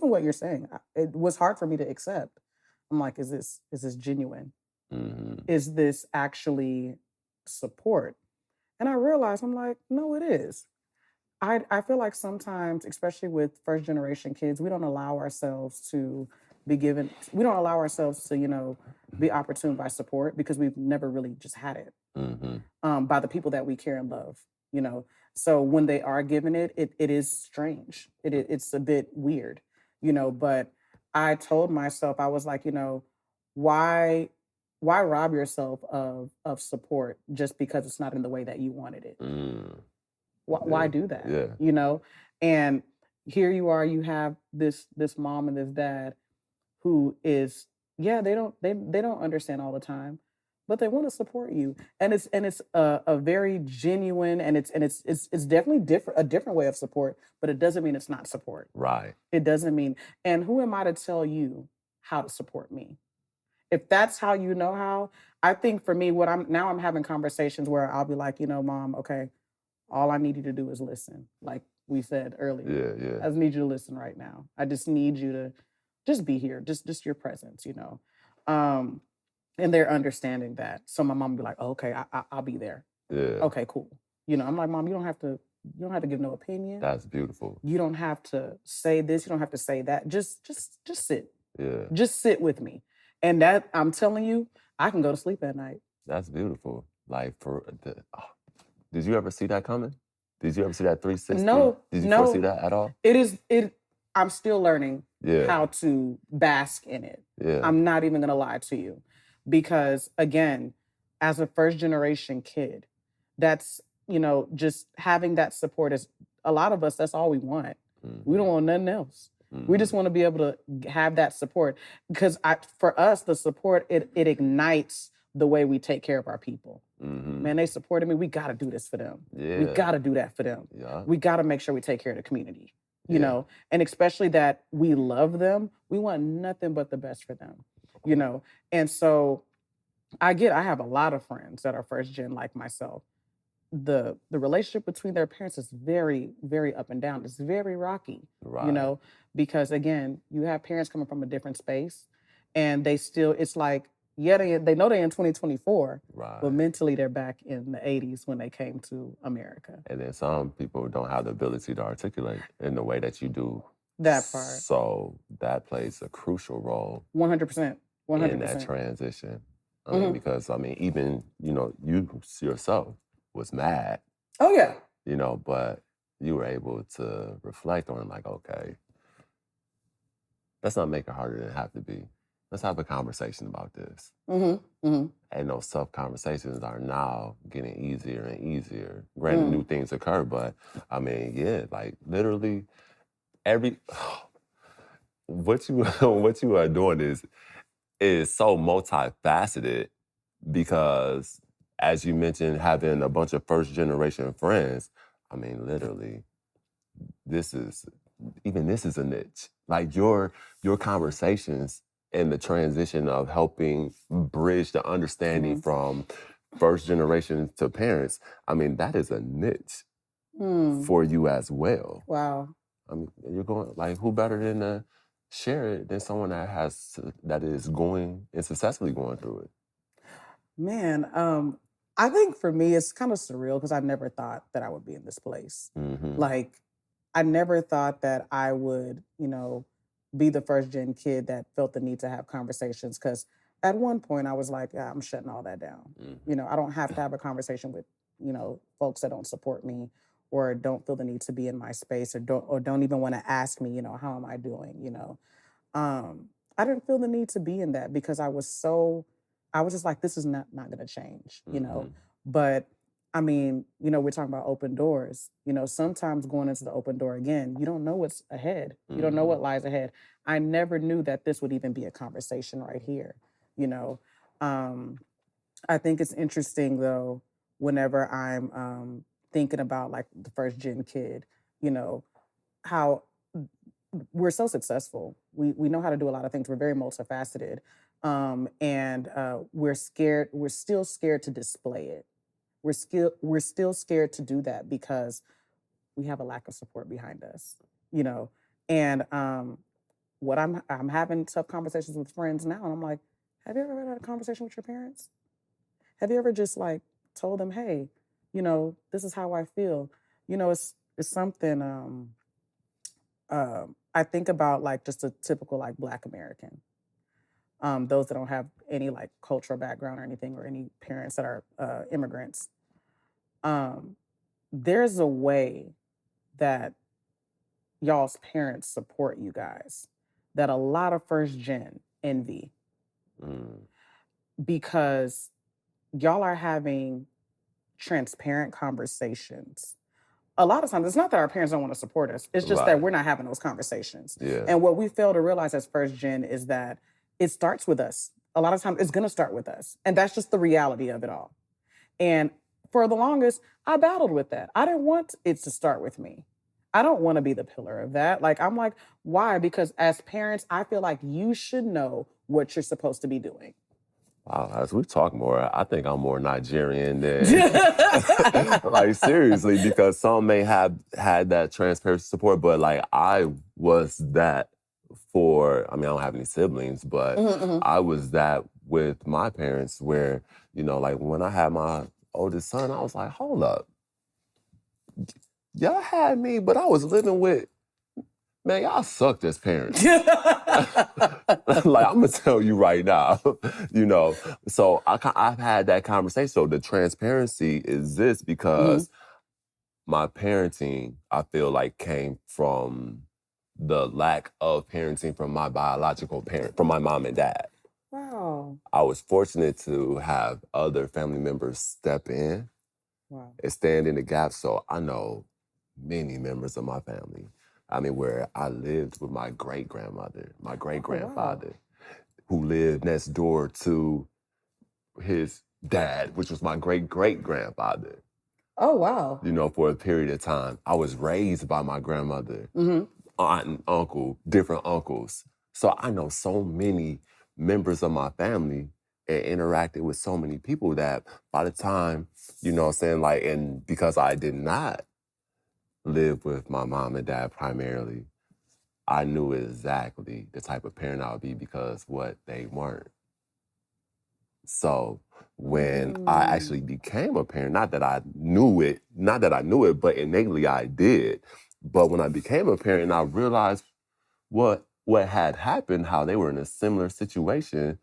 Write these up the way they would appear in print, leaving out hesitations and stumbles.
even what you're saying, it was hard for me to accept. I'm like, is this genuine? Mhm. Is this actually support? And I realized, I'm like, no, it is. I feel like sometimes, especially with first generation kids, we don't allow ourselves to be given, we don't allow ourselves to, be opportune by support because we've never really just had it Mhm. by the people that we care and love, you know. So when they are given it, it is strange. It's a bit weird, but I told myself, I was like, why why rob yourself of support just because it's not in the way that you wanted it? Mm. Why Yeah. do that? Yeah. And here you are, you have this mom and this dad who is, yeah, they don't understand all the time, but they want to support you. And it's a very genuine, and it's definitely different, a different way of support, but it doesn't mean it's not support. Right. It doesn't mean, and who am I to tell you how to support me? If that's how you know how, I think for me, what I'm having conversations where I'll be like, mom, okay, all I need you to do is listen. Like we said earlier, Yeah, yeah. I just need you to listen right now. I just need you to just be here, just your presence. Um, and they're understanding that. So my mom will be like, oh, okay, I'll be there. Yeah. Okay, cool. I'm like, mom, you don't have to give no opinion. That's beautiful. You don't have to say this. You don't have to say that. Just sit. Yeah. Just sit with me. And that, I'm telling you, I can go to sleep at night. That's beautiful. Like for the did you ever see that coming? Did you ever see that 360? No, Did you foresee no, that at all? it is it I'm still learning Yeah. how to bask in it. Yeah. I'm not even gonna lie to you. Because again, as a first generation kid, that's, just having that support is, a lot of us, that's all we want. We don't Mhm. want nothing else. We just Mhm. want to be able to have that support. Because for us, the support, it ignites the way we take care of our people. Mhm. Man, they supported me. We got to do this for them. We Yeah. got to do that for them. Yeah. We got to make sure we take care of the community, Yeah. and especially that we love them. We want nothing but the best for them, Of you course. know. And so I have a lot of friends that are first gen like myself. The relationship between their parents is very, very up and down. It's very rocky, you Right. know, because again, you have parents coming from a different space, and they still, it's like, yeah, they know they're in 2024, but Right. mentally they're back in the 80s when they came to America. And then some people don't have the ability to articulate in the way that you do. That part. So that plays a crucial role 100%. in that 100%. transition. I mean, Hmm. because I mean, even, you yourself was mad, Oh, yeah. but you were able to reflect on like, okay, let's not make it harder than it have to be. Let's have a conversation about this. Hmm. Hmm. And those tough conversations are now getting easier and easier. Granted, new Mm. things occur, but I mean, yeah, like literally every what you what you are doing is so multifaceted because as you mentioned, having a bunch of first generation friends, I mean, literally, this is this is a niche. Like your conversations and the transition of helping bridge the understanding Hmm. from first generation to parents, I mean, that is a niche Mm. for you as well. Wow. I mean, you're going like who better than to share it than someone that is going and successfully going through it. Man, I think for me, it's kind of surreal because I never thought that I would be in this place. Hmm. Like, I never thought that I would, be the first gen kid that felt the need to have conversations. Because at one point, I was like, yeah, I'm shutting all that down. Hmm. I don't have to have a conversation with, folks that don't support me or don't feel the need to be in my space, or don't even want to ask me, how am I doing. I didn't feel the need to be in that because I was just like, this is not gonna change. Hmm. But I mean, we're talking about open doors. Sometimes going into the open door again, you don't know what's ahead. You don't know Hmm. what lies ahead. I never knew that this would even be a conversation right here. You know, um, I think it's interesting though, whenever I'm thinking about like the first gen kid, you know, how we're so successful. We know how to do a lot of things. We're very multifaceted, and we're scared. We're still scared to display it. We're still scared to do that because we have a lack of support behind us. You know, and what I'm having tough conversations with friends now, and I'm like, have you ever had a conversation with your parents? Have you ever just like told them, hey, this is how I feel? It's something I think about like just a typical like Black American. Those that don't have any like cultural background or anything, or any parents that are immigrants. Um, there's a way that y'all's parents support you guys that a lot of first gen envy, Mm. because y'all are having transparent conversations. A lot of times, it's not that our parents don't want to support us, it's just that Right. we're not having those conversations. Yeah. And what we fail to realize as first gen is that it starts with us. A lot of times, it's going to start with us. And that's just the reality of it all. And for the longest, I battled with that. I didn't want it to start with me. I don't want to be the pillar of that. Like, I'm like, why? Because as parents, I feel like you should know what you're supposed to be doing. Wow, as we talk more, I think I'm more Nigerian than like seriously, because some may have had that transparency support, but like I was that for, I mean, I don't have any siblings, but Mhm. I was that with my parents where, like when I had my oldest son, I was like, hold up, y'all had me, but I was living with, man, y'all sucked as parents. Like, I'm gonna tell you right now, So I've had that conversation. So the transparency is this because my parenting, I feel like, came from the lack of parenting from my biological parent, from my mom and dad. Wow. I was fortunate to have other family members step in Wow. and stand in the gap. So I know many members of my family. I mean, where I lived with my great-grandmother, my great-grandfather, who lived next door to his dad, which was my great-great-grandfather, Oh, wow. for a period of time. I was raised by my grandmother, Mm-hmm. aunt and uncle, different uncles. So I know so many members of my family and interacted with so many people that by the time, and because I did not live with my mom and dad primarily, I knew exactly the type of parent I would be because what they weren't. So when I actually became a parent, not that I knew it, but innately I did. But when I became a parent and I realized what had happened, how they were in a similar situation,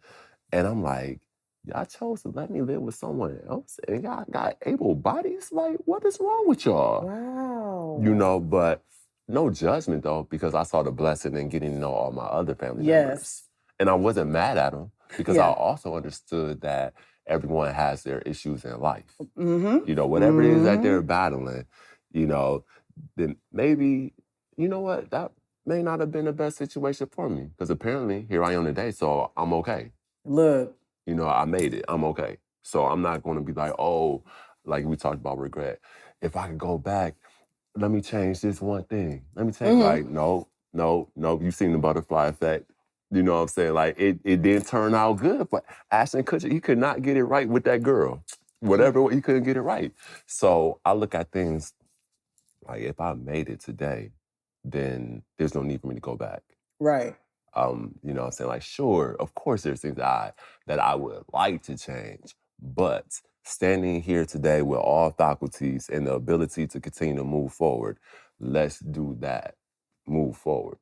and I'm like, y'all chose to let me live with someone else and y'all got able bodies? Like, what is wrong with y'all? Wow. But no judgment though, because I saw the blessing in getting to know all my other family members. Yes. And I wasn't mad at them because I Yeah. also understood that everyone has their issues in life. Mm-hmm. Whatever it is that they're battling, then maybe, what, that may not have been the best situation for me. Because apparently here I am today, so I'm okay. Look. I made it. I'm okay. So I'm not going to be like, oh, like we talked about regret. If I could go back, let me change this one thing. Let me change, like, no. You've seen the butterfly effect. You know what I'm saying? Like, it didn't turn out good, but Ashton Kutcher, he could not get it right with that girl. Whatever, he couldn't get it right. So I look at things like, if I made it today, then there's no need for me to go back. Right. You know what I'm saying? Like, sure, of course there's things that I would like to change, but standing here today with all faculties and the ability to continue to move forward, let's do that. Move forward.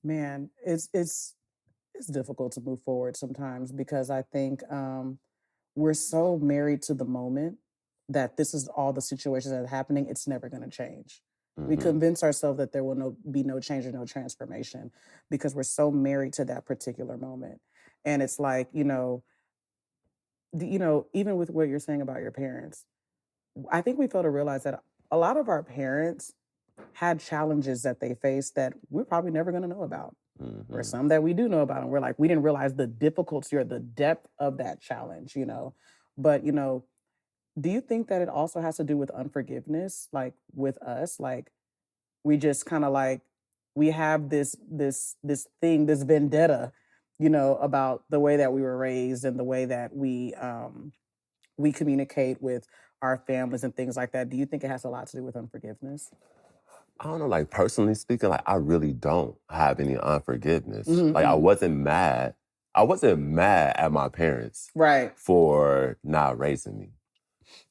Man, it's difficult to move forward sometimes, because I think we're so married to the moment that this is all the situations that are happening. It's never going to change. We Mm-hmm. convince ourselves that there will be no change or no transformation because we're so married to that particular moment. And it's like, even with what you're saying about your parents, I think we fail to realize that a lot of our parents had challenges that they faced that we're probably never going to know about, or some that we do know about. And we're like, we didn't realize the difficulty or the depth of that challenge, But, do you think that it also has to do with unforgiveness, like with us? Like, we just kind of like, we have this thing, this vendetta, about the way that we were raised and the way that we communicate with our families and things like that. Do you think it has a lot to do with unforgiveness? I don't know, like personally speaking, like I really don't have any unforgiveness. Hmm. Like I wasn't mad. I wasn't mad at my parents Right. for not raising me.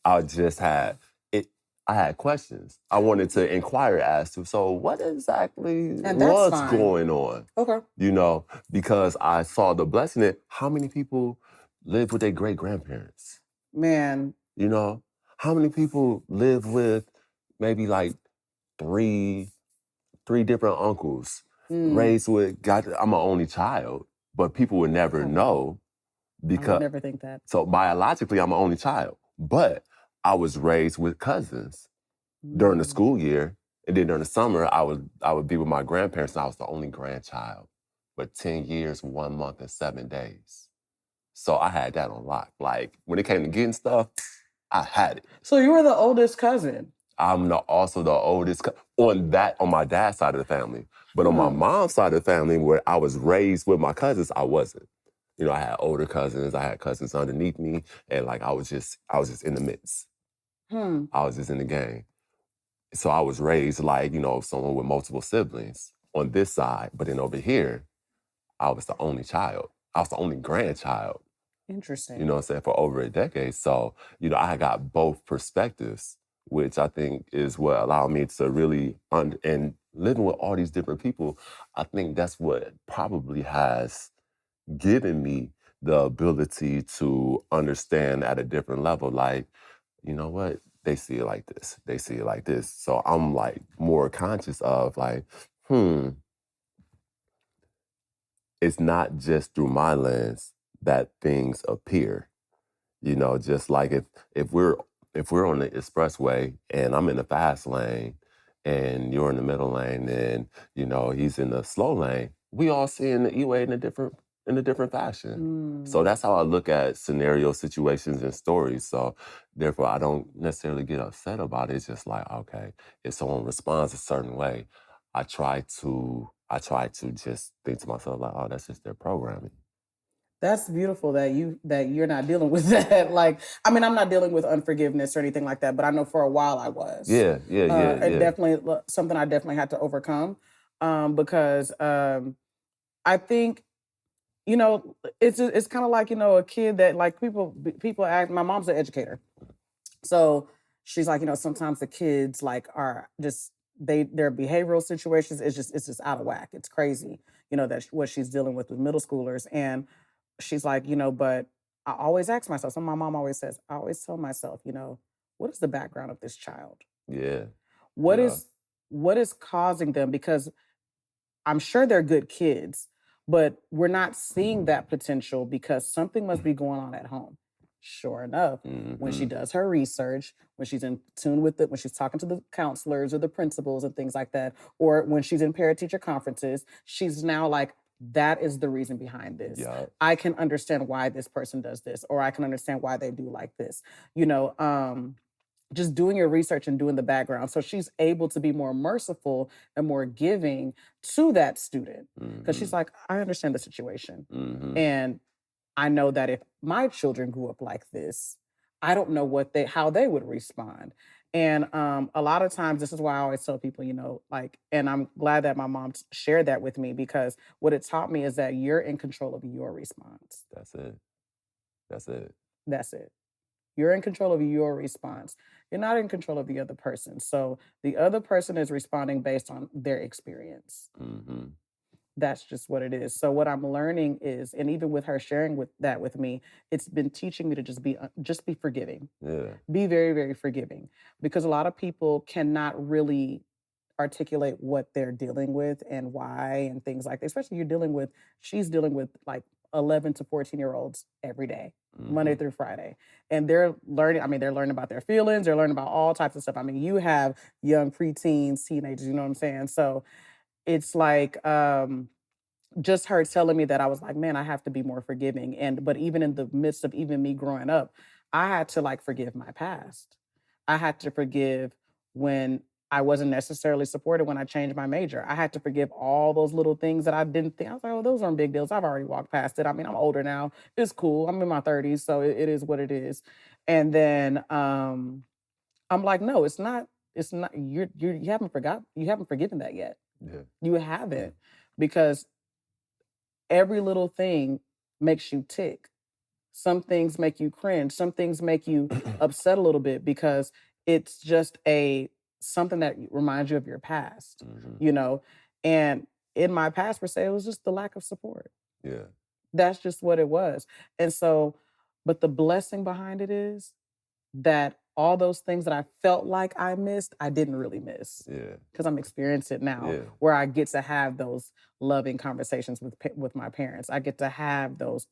I just had it. I had questions. I wanted to inquire as to, so what exactly And that's was fine. going on? Okay. You know, because I saw the blessing in how many people live with their great grandparents. Man. You know, how many people live with maybe like three different uncles, Mm, raised with God. I'm an only child, but people would never oh, wow. know I would because never think that. so biologically I'm an only child, but I was raised with cousins during the Mm. school year, and then during the summer I would be with my grandparents, and I was the only grandchild for 10 years, 1 month, and 7 days. So I had that on lock. Like when it came to getting stuff, I had it. So you were the oldest cousin. I'm also the oldest on my dad's side of the family. But on my Hmm. mom's side of the family, where I was raised with my cousins, I wasn't. You know, I had older cousins, I had cousins underneath me, and like I was just in the midst. Hmm. I was just in the game. So I was raised like, someone with multiple siblings on this side, but then over here, I was the only child. I was the only grandchild, Interesting. what I'm saying, for over a decade. So, I got both perspectives, which I think is what allowed me to really, and living with all these different people, I think that's what probably has given me the ability to understand at a different level. Like, you know what? They see it like this. They see it like this. So I'm like more conscious of like, it's not just through my lens that things appear. Just like if we're on the expressway and I'm in the fast lane and you're in the middle lane and he's in the slow lane, we all see in the E-way in a different fashion. So Mm. that's how I look at scenario situations and stories. So therefore I don't necessarily get upset about it. It's just like, okay, if someone responds a certain way, I try to just think to myself like, oh, that's just their programming. That's beautiful that you're not dealing with that. Like, I mean, I'm not dealing with unforgiveness or anything like that, but I know for a while I was. Yeah, yeah, yeah, It yeah. definitely something I definitely had to overcome, because I think it's kind of like a kid that like people act. My mom's an educator, so she's like sometimes the kids like are just their behavioral situations is just it's just out of whack. It's crazy, that what she's dealing with middle schoolers, and she's like but I always ask myself. So my mom always says I always tell myself what is the background of this child? Yeah, What yeah. is what is causing them? Because I'm sure they're good kids, but we're not seeing that potential because something must be going on at home. Sure enough, when she Mhm. does her research, when she's in tune with it, when she's talking to the counselors or the principals and things like that, or when she's in parent teacher conferences, she's now like, that is the reason behind this. Yup. I can understand why this person does this, or I can understand why they do like this. You know, just doing your research and doing the background. So she's able to be more merciful and more giving to that student because she's Mhm. like, I understand the situation. Mhm. And I know that if my children grew up like this, I don't know how they would respond. And a lot of times, this is why I always tell people, like, and I'm glad that my mom shared that with me because what it taught me is that you're in control of your response. That's it. That's it. That's it. You're in control of your response. You're not in control of the other person. So the other person is responding based on their experience. Mhm. That's just what it is. So what I'm learning is, and even with her sharing with me, it's been teaching me to just be forgiving. Yeah. Be very, very forgiving. Because a lot of people cannot really articulate what they're dealing with and why and things like that. Especially she's dealing with like 11 to 14-year-olds every day, Monday Mhm. through Friday. And they're learning about their feelings, they're learning about all types of stuff. I mean, you have young preteens, teenagers, you know what I'm saying? So it's like just her telling me that I was like, man, I have to be more forgiving. But even in the midst of even me growing up, I had to like forgive my past. I had to forgive when I wasn't necessarily supported when I changed my major. I had to forgive all those little things that I didn't think. I was like, oh, those aren't big deals. I've already walked past it. I mean, I'm older now. It's cool. I'm in my 30s, so it is what it is. And then I'm like, no, it's not. it's not you haven't forgiven that yet. Yeah. You haven't, because every little thing makes you tick. Some things make you cringe. Some things make you upset a little bit because it's just something that reminds you of your past, Mhm. you know? And in my past, per se, it was just the lack of support. Yeah. That's just what it was. And so, but the blessing behind it is that all those things that I felt like I missed, I didn't really miss, Yeah. because I'm experiencing it now, Yeah. where I get to have those loving conversations with my parents. I get to have those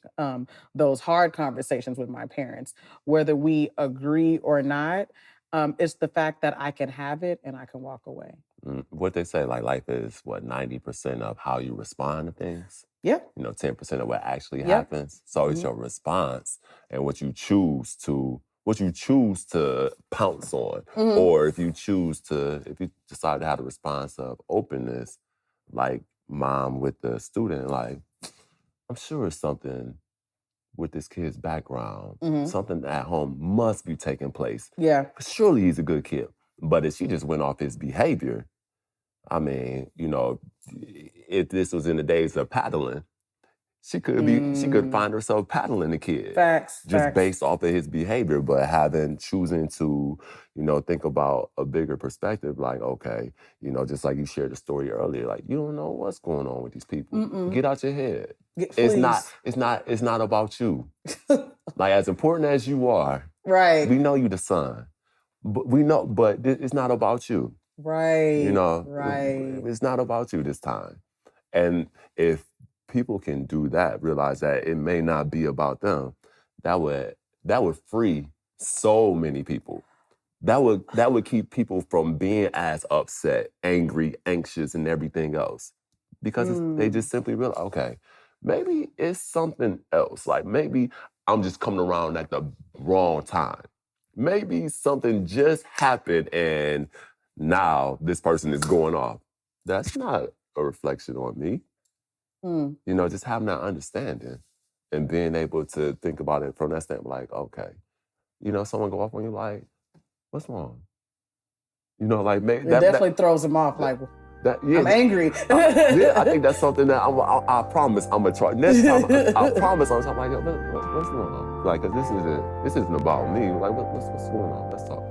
hard conversations with my parents, whether we agree or not. It's the fact that I can have it and I can walk away. What they say, like life is what 90% of how you respond to things. Yep. 10% of what actually Yep. happens. So it's Mhm. your response and what you choose to pounce on, Mhm. or if you decide to have a response of openness, like mom with the student, like I'm sure it's something with this kid's background, Mhm. something at home must be taking place. Yeah. Surely he's a good kid. But if she just went off his behavior, I mean, if this was in the days of paddling, she could find herself paddling the kid Facts. just Facts. based off of his behavior, but choosing to, think about a bigger perspective, like, okay, just like you shared the story earlier, like you don't know what's going on with these people. Mm-mm. Get out your head. Please. It's not about you. Like, as important as you are, Right. we know you the son. But it's not about you. Right. Right. It's not about you this time. And if people can do that, realize that it may not be about them, that would free so many people. That would keep people from being as upset, angry, anxious, and everything else. Because they just simply realize, okay, maybe it's something else. Like maybe I'm just coming around at the wrong time. Maybe something just happened and now this person is going off. That's not a reflection on me. Mm. Just having that understanding and being able to think about it from that standpoint, like, okay, someone go off on you, like, what's wrong? Like, maybe It definitely throws them off. Like, I'm angry. I think that's something that I promise I'm gonna try. Next time, I promise I'm talking like, what's going on? Like, 'cause this isn't about me. Like, what's going on? Let's talk.